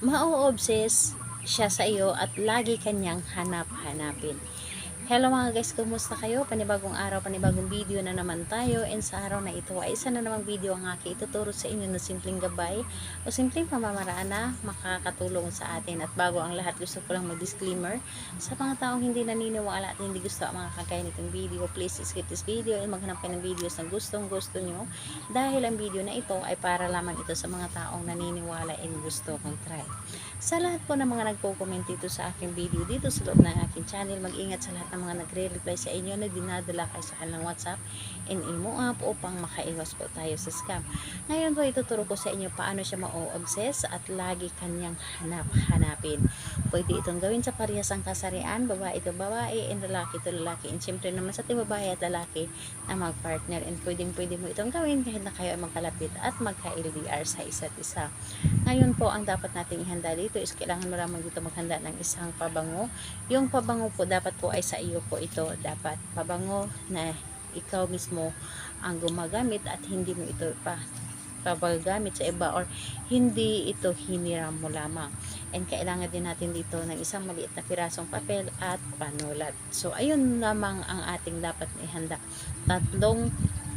ma-obsess siya sa iyo at lagi kanyang hanap-hanapin. Hello mga guys, kumusta kayo? Panibagong araw, panibagong video na naman tayo, and sa araw na ito ay isa na namang video ang aking ituturo sa inyo na simpleng gabay o simpleng pamamaraan na makakatulong sa atin. At bago ang lahat, gusto ko lang mag-disclaimer sa mga taong hindi naniniwala at hindi gusto ang mga kagaya nitong video. Please skip this video and maghanap kayo ng videos na gustong gusto nyo, dahil ang video na ito ay para lamang ito sa mga taong naniniwala and gusto kong try. Sa lahat po ng mga nagko-comment dito sa aking video dito sa loob ng aking channel, mag-ingat sa lahat ng mga nagre-reply sa inyo na dinadala kayo sa kanilang WhatsApp and imo app upang makaiwas po tayo sa scam. Ngayon po ituturo ko sa inyo paano siya ma-obsess at lagi kanyang hanap-hanapin. Pwede itong gawin sa parehas ang kasarian, babae ito babae and lalaki ito lalaki, and syempre naman sa ating babae at lalaki na mag-partner, and pwede mo itong gawin kahit na kayo ay magkalapit at magka-LDR sa isa't isa. Ngayon po ang dapat nating ihanda dito is kailangan mo lamang dito maghanda ng isang pabango. Yung pabango po dapat po ay sa iyo po ito. Dapat pabango na ikaw mismo ang gumagamit at hindi mo ito papagamit sa iba or hindi ito hiniram mo lamang. And kailangan din natin dito ng isang maliit na pirasong papel at panulat. So ayun lamang ang ating dapat ihanda. Tatlong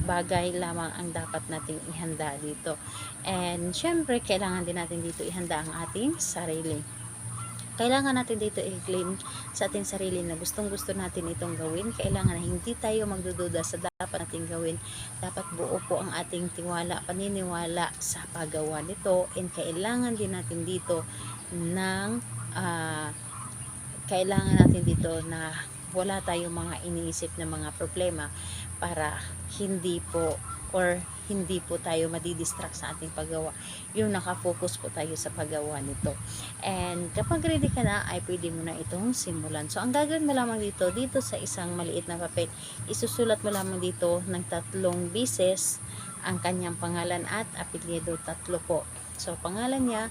bagay lamang ang dapat nating ihanda dito. And syempre, kailangan din natin dito ihanda ang ating sarili. Kailangan natin dito i-claim sa ating sarili na gustong-gusto natin itong gawin. Kailangan na hindi tayo magdududa sa dapat nating gawin. Dapat buo po ang ating tiwala, paniniwala sa paggawa nito. And kailangan din natin dito ng na wala tayong mga iniisip na mga problema para hindi po tayo madidistract sa ating paggawa. Yung nakafocus po tayo sa paggawa nito. And kapag ready ka na, ay pwede mo na itong simulan. So ang gagawin mo lamang dito sa isang maliit na papel, isusulat mo lamang dito ng 3 beses ang kanyang pangalan at apelyido, 3 po. So pangalan niya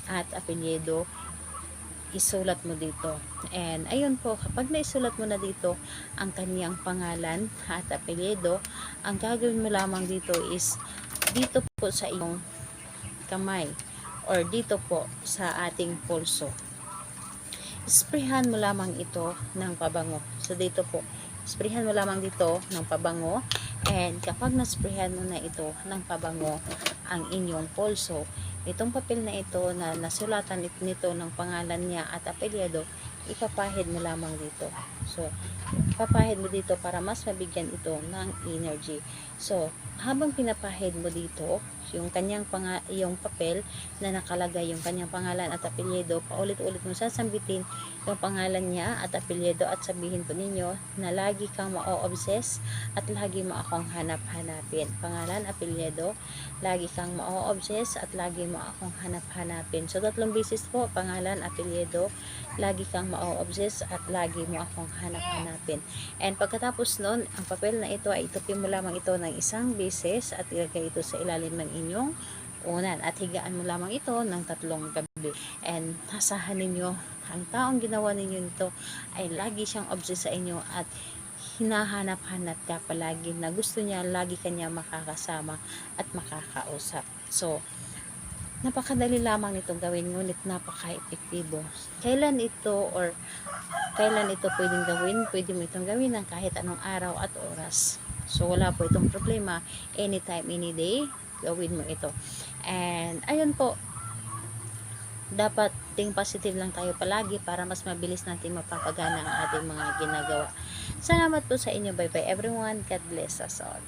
at apelyido, isulat mo dito. And ayun po, kapag naisulat mo na dito ang kanyang pangalan at apelyido, ang gagawin mo lamang dito is dito po sa iyong kamay or dito po sa ating pulso, sprayhan mo lamang ito ng pabango. So dito po, sprayhan mo lamang dito ng pabango. And kapag nasprayhan mo na ito ng pabango ang inyong pulso, itong papel na ito na nasulatan nito ng pangalan niya at apelyido, ipapahid mo lamang dito. So, papahid mo dito para mas mabigyan ito ng energy. So, habang pinapahid mo dito yung yung papel na nakalagay yung kanyang pangalan at apelyido, paulit-ulit mo sasambitin yung pangalan niya at apelyido at sabihin po ninyo na lagi kang ma-obsess at lagi mo akong hanap-hanapin. Pangalan, apelyido, lagi kang ma-obsess at lagi mo akong hanap-hanapin. So 3 beses po, pangalan, apelyido, lagi kang ma-obsess at lagi mo akong hanap-hanapin. And pagkatapos nun, ang papel na ito ay itupin mo lamang ito ng 1 beses at ilagay ito sa ilalim ng inyong unan at higaan mo lamang ito ng 3 gabi. And asahan ninyo, ang taong ginawa ninyo nito ay lagi siyang obsessed sa inyo at hinahanap-hanap ka palagi na gusto niya lagi kanya makakasama at makakausap. So, napakadali lamang nitong gawin, ngunit napaka-epektibo. Kailan ito pwedeng gawin? Pwede mo itong gawin ng kahit anong araw at oras. So, wala po itong problema. Anytime, any day, gawin mo ito. And, ayun po, dapat think positive lang tayo palagi para mas mabilis natin mapapagana ang ating mga ginagawa. Salamat po sa inyo. Bye-bye everyone. God bless us all.